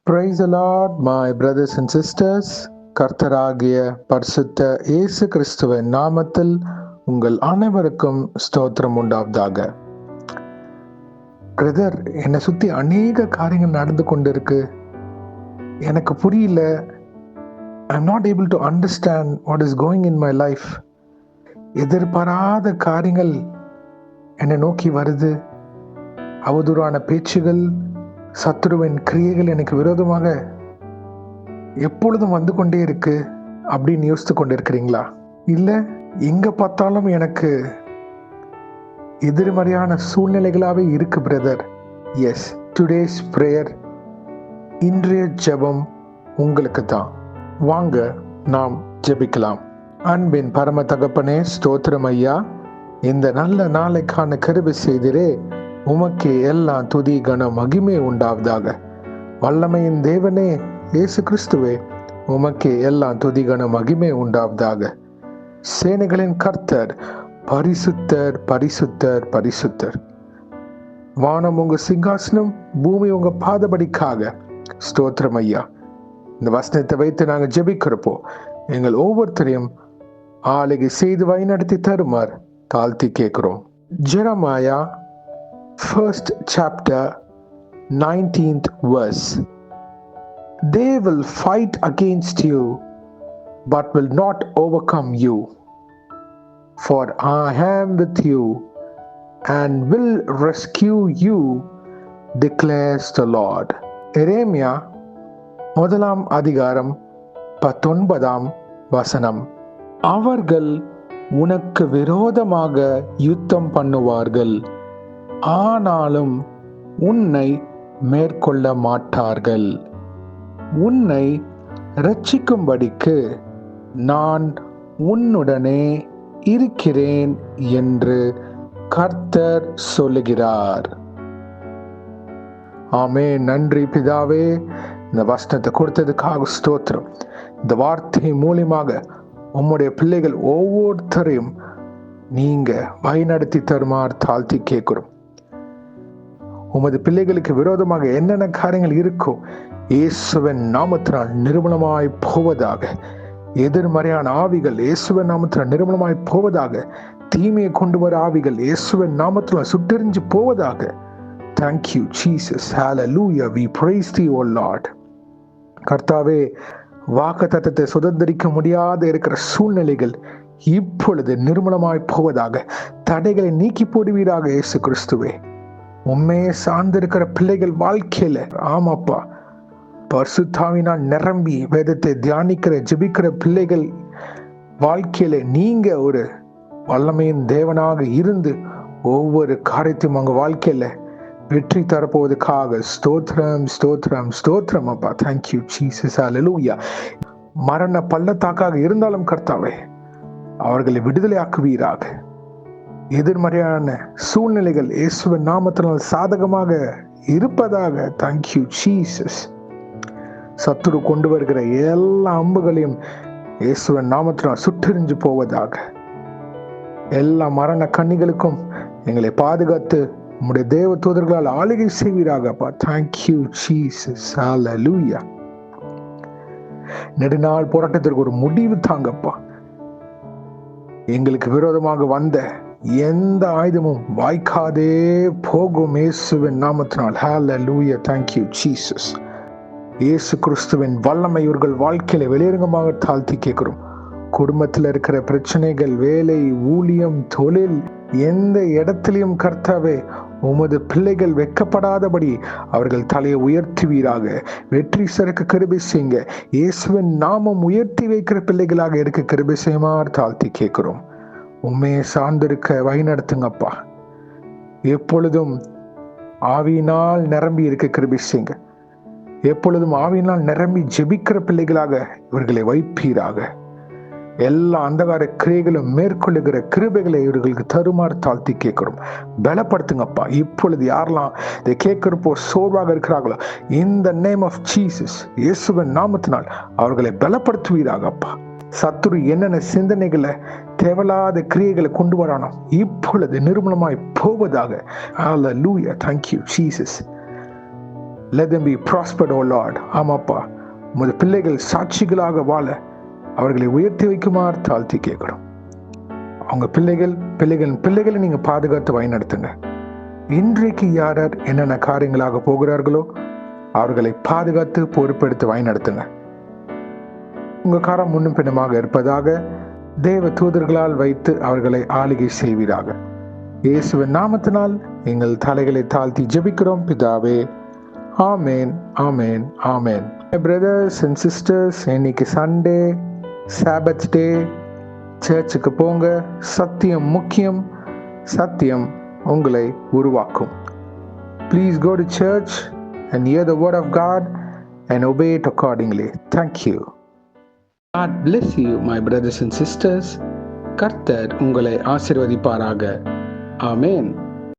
Praise the Lord, my brothers and sisters. கர்த்தராகிய பரிசுத்த இயேசு கிறிஸ்துவின் நாமத்தில் உங்கள் அனைவருக்கும் ஸ்தோத்திரம் உண்டாவதாக. பிரதர், என்னை சுத்தி அநேக காரியங்கள் நடந்து கொண்டிருக்கு. எனக்கு புரியல. I'm not able to understand what is going in my life. எதிர்பாராத காரியங்கள் என்னை நோக்கி வருது. அவதூறான பேச்சுகள், சத்துருவின் கிரியைகள் எனக்கு விரோதமாக எப்பொழுதும் வந்து கொண்டே இருக்கு அப்படின்னு யோசித்து கொண்டு இருக்கிறீங்களா? இல்லை, எங்க பார்த்தாலும் எனக்கு எதிர்மறையான சூழ்நிலைகளாகவே இருக்கு பிரதர். எஸ், டுடேஸ் பிரேயர், இன்றைய ஜெபம் உங்களுக்கு தான். வாங்க நாம் ஜெபிக்கலாம். அன்பின் பரம தகப்பனே, ஸ்தோத்திரம் ஐயா. இந்த நல்ல நாளைக்கான கிருபை செய்திரே, உமக்கே எல்லாம் துதி கன மகிமை உண்டாவதாக. வல்லமையின் தேவனே இயேசு கிறிஸ்துவே, உமக்கே எல்லாம் துதி கன மகிமை உண்டாவதாக. சேனைகளின் கர்த்தர், பரிசுத்தர் பரிசுத்தர் பரிசுத்தர். வானம் உங்க சிங்காசனம், பூமி உங்க பாதபடிக்காக. ஸ்தோத்திரம் ஐயா. இந்த வசனத்தை வைத்து நாங்கள் ஜெபிக்கிறப்போ எங்கள் ஒவ்வொருத்தரையும் ஆளுகை செய்து வழிநடத்தி தருமாறு தாழ்த்தி கேட்கிறோம். Jeremiah 1st chapter 19th verse. They will fight against you but will not overcome you, for I am with you and will rescue you, declares the Lord. எரேமியா 1ஆம் அதிகாரம் 19ஆம் வசனம். அவர்கள் உனக்கு விரோதமாக யுத்தம் பண்ணுவார்கள், ஆனாலும் உன்னை மேற்கொள்ள மாட்டார்கள். உன்னை இரட்சிக்கும்படிக்கு நான் உன்னுடனே இருக்கிறேன் என்று கர்த்தர் சொல்லுகிறார். ஆமென். நன்றி பிதாவே, இந்த வசனத்தை கொடுத்ததுக்காக ஸ்தோத்திரம். இந்த வார்த்தை மூலியமாக உம்முடைய பிள்ளைகள் ஒவ்வொருத்தரையும் நீங்க வழிநடத்தி தருமாறு தாழ்த்தி கேட்கிறோம். உமது பிள்ளைகளுக்கு விரோதமாக என்னென்ன காரியங்கள் இருக்கோ இயேசுவின் நாமத்தினால் நிர்மூலமாய் போவதாக. எதிர்மறையான ஆவிகள் இயேசுவின் நாமத்தினால் நிர்மூலமாய் போவதாக. தீமையை கொண்டு வர ஆவிகள் இயேசுவின் நாமத்தினால் சுட்டெரிஞ்சு போவதாக. Thank you Jesus. Hallelujah. We praise thee, O Lord. கர்த்தாவே, வாக்குத்தத்தத்தை சுதந்திரிக்க முடியாத இருக்கிற சூழ்நிலைகள் இப்பொழுது நிர்மூலமாய் போவதாக. தடைகளை நீக்கி போடுவீராக இயேசு கிறிஸ்துவே. உண்மையே சார்ந்திருக்கிற பிள்ளைகள் வாழ்க்கையில, ஆமாப்பா, பரிசுத்தாவினால் நிரம்பி வேதத்தை தியானிக்கிற ஜெபிக்கிற பிள்ளைகள் வாழ்க்கையில நீங்க ஒரு வல்லமையின் தேவனாக இருந்து ஒவ்வொரு காரியத்தையும் அவங்க வாழ்க்கையில வெற்றி தரப்போவதற்காக ஸ்தோத்திரம் ஸ்தோத்திரம் ஸ்தோத்திரம் அப்பா. Thank you Jesus. ஹல்லேலூயா. மரண பள்ளத்தாக்காக இருந்தாலும் கர்த்தாவே, அவர்களை விடுதலை ஆக்குவீராக. எதிர்மறையான சூழ்நிலைகள் இயேசுவின் நாமத்தினால் சாதகமாக இருப்பதாக. Thank you Jesus. சத்துரு கொண்டு வருகிற எல்லா அம்புகளையும் இயேசுவின் நாமத்தினால் சுட்டெரிஞ்சு போவதாக. எல்லா மரண கண்ணிகளுக்கும் எங்களை பாதுகாத்து உம்முடைய தேவ தூதர்களால் ஆளுகை செய்வீராகப்பா. Thank you Jesus. ஹல்லேலூயா. நெடுநாள் போராட்டத்திற்கு ஒரு முடிவு தாங்கப்பா. எங்களுக்கு விரோதமாக வந்த எந்த ஆயுதமும் வாய்க்காதே போகும் இயேசுவின் நாமத்தினால். ஹல்லேலூயா. Thank you Jesus. இயேசு கிறிஸ்துவின் வல்லமை இவர்கள் வாழ்க்கையில வெளியரங்கமாக தாழ்த்தி கேட்கிறோம். குடும்பத்தில் இருக்கிற பிரச்சனைகள், வேலை, ஊழியம், தொழில், எந்த இடத்திலையும் கர்த்தாவே உமது பிள்ளைகள் வெட்கப்படாதபடி அவர்கள் தலையை உயர்த்துவீராக. வெற்றி சிறக்க கிருபை செய்யுங்க. இயேசுவின் நாமம் உயர்த்தி வைக்கிற பிள்ளைகளாக இருக்க கிருபை செய்யுமாறு தாழ்த்தி கேட்கிறோம். உண்மையை சார்ந்திருக்க வழி நடத்துங்கப்பா. எப்பொழுதும் ஆவியினால் நிரம்பி இருக்க கிருபை செய்யுங்க. எப்பொழுதும் ஆவியினால் நிரம்பி ஜெபிக்கிற பிள்ளைகளாக இவர்களை வைப்பீராக. எல்லா அந்தகார கிரியைகளும் மேற்கொள்ளுகிற கிருபைகளை இவர்களுக்கு தருமாறு தாழ்த்தி கேட்கிறோம். பலப்படுத்துங்கப்பா. இப்பொழுது யாரெல்லாம் இதை கேட்கிறப்போ சோர்வாக இருக்கிறார்களோ, இந்த நேம் ஆஃப் ஜீசஸ், இயேசுவின் நாமத்தினால் அவர்களை பலப்படுத்துவீராகப்பா. சத்துரு என்னென்ன சிந்தனைகளை, தேவையில்லாத கிரியைகளை கொண்டு வரானோ இப்பொழுது நிர்மூலமாய் போவதாக. ஹல்லேலூயா. Thank you Jesus. let them be prospered, oh Lord. ஆமாப்பா, உமது பிள்ளைகள் சாட்சிகளாக வாழ அவர்களை உயர்த்தி வைக்குமாறு தாழ்த்தி கேட்கிறோம். அவங்க பிள்ளைகளை நீங்க பாதுகாத்து வழிநடத்துங்க. இன்றைக்கு யார் யார் என்னென்ன காரியங்களாக போகிறார்களோ அவர்களை பாதுகாத்து பொறுப்பெடுத்து வழிநடத்துங்க. உங்க காரம் முன்னும் பின்னமாக இருப்பதாக தேவ தூதர்களால் வைத்து அவர்களை ஆளுகை செய்வீராக. இயேசுவின் நாமத்தினால் எங்கள் தலைகளை தாழ்த்தி ஜெபிக்கிறோம் பிதாவே. ஆமேன், ஆமேன், ஆமேன். பிரதர்ஸ் அண்ட் சிஸ்டர்ஸ், இன்னைக்கு சண்டே, சாபத் டே. சர்ச்சுக்கு போங்க. சத்தியம் முக்கியம். சத்தியம் உங்களை உருவாக்கும். Please go to church and hear the word of God and obey it accordingly. Thank you. God bless you, my brothers and sisters. கர்த்தர் உங்களை ஆசீர்வதிப்பாராக. ஆமென்.